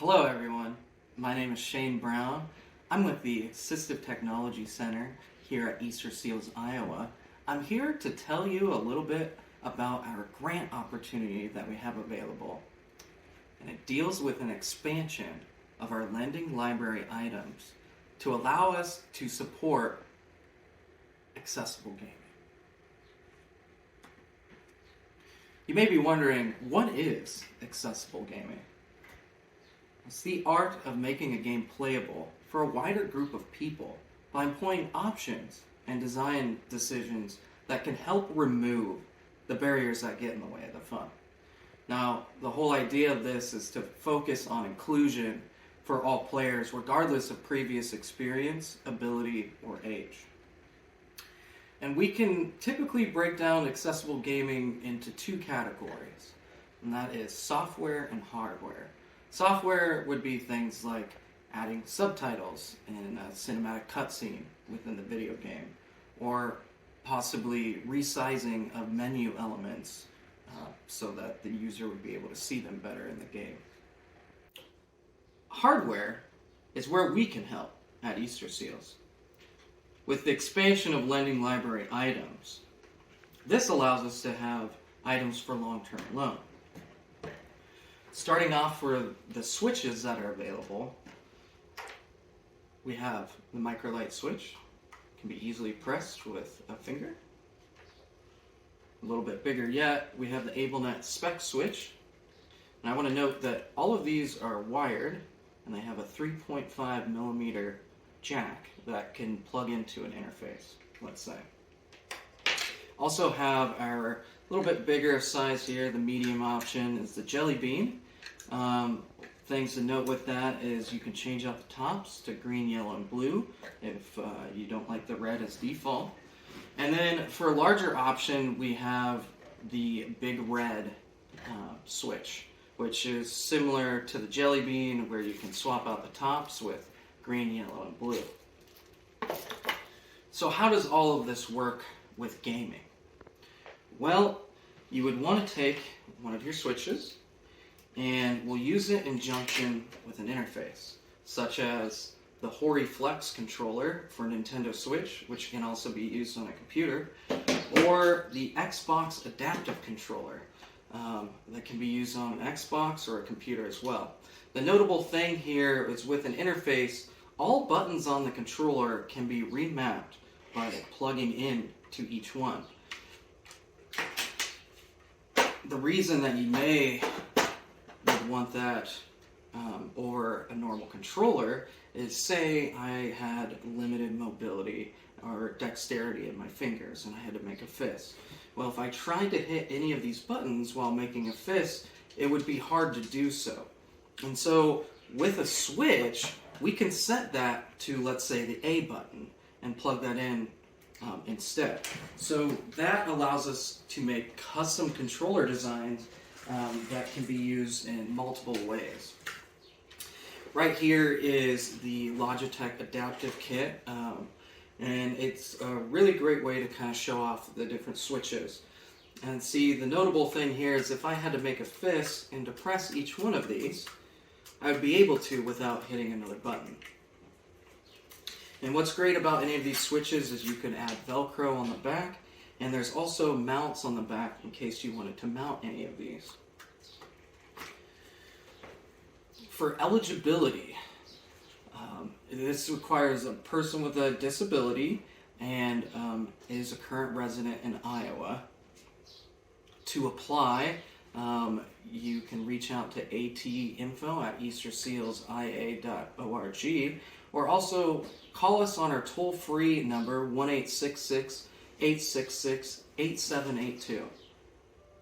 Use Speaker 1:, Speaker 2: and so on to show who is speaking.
Speaker 1: Hello everyone, my name is Shane Brown. I'm with the Assistive Technology Center here at Easterseals Iowa. I'm here to tell you a little bit about our grant opportunity that we have available. And it deals with an expansion of our lending library items to allow us to support accessible gaming. You may be wondering, what is accessible gaming? It's the art of making a game playable for a wider group of people by employing options and design decisions that can help remove the barriers that get in the way of the fun. Now, the whole idea of this is to focus on inclusion for all players, regardless of previous experience, ability, or age. And we can typically break down accessible gaming into two categories, and that is software and hardware. Software would be things like adding subtitles in a cinematic cutscene within the video game, or possibly resizing of menu elements so that the user would be able to see them better in the game. Hardware is where we can help at Easterseals. With the expansion of lending library items, this allows us to have items for long-term loan. Starting off for the switches that are available, we have the microlight switch. It can be easily pressed with a finger. A little bit bigger yet, we have the AbleNet spec switch. And I want to note that all of these are wired, and they have a 3.5 millimeter jack that can plug into an interface, let's say. Also have our little bit bigger size here, the medium option is the Jelly Bean. Things to note with that is you can change out the tops to green, yellow, and blue if you don't like the red as default. And then for a larger option, we have the big red switch, which is similar to the Jelly Bean, where you can swap out the tops with green, yellow, and blue. So how does all of this work with gaming? Well, you would want to take one of your switches, and we'll use it in junction with an interface, such as the Hori Flex controller for Nintendo Switch, which can also be used on a computer, or the Xbox Adaptive Controller that can be used on an Xbox or a computer as well. The notable thing here is with an interface, all buttons on the controller can be remapped by plugging in to each one. The reason that you may want that over a normal controller is, say I had limited mobility or dexterity in my fingers and I had to make a fist. Well, if I tried to hit any of these buttons while making a fist, it would be hard to do so. And so with a switch, we can set that to, let's say, the A button and plug that in instead. So that allows us to make custom controller designs that can be used in multiple ways. Right here is the Logitech Adaptive Kit, and it's a really great way to kind of show off the different switches. And see, the notable thing here is if I had to make a fist and to press each one of these, I would be able to without hitting another button. And what's great about any of these switches is you can add Velcro on the back, and there's also mounts on the back in case you wanted to mount any of these. For eligibility, this requires a person with a disability and is a current resident in Iowa. To apply, you can reach out to atinfo@eastersealsia.org, or also call us on our toll-free number 1-866-866-8782.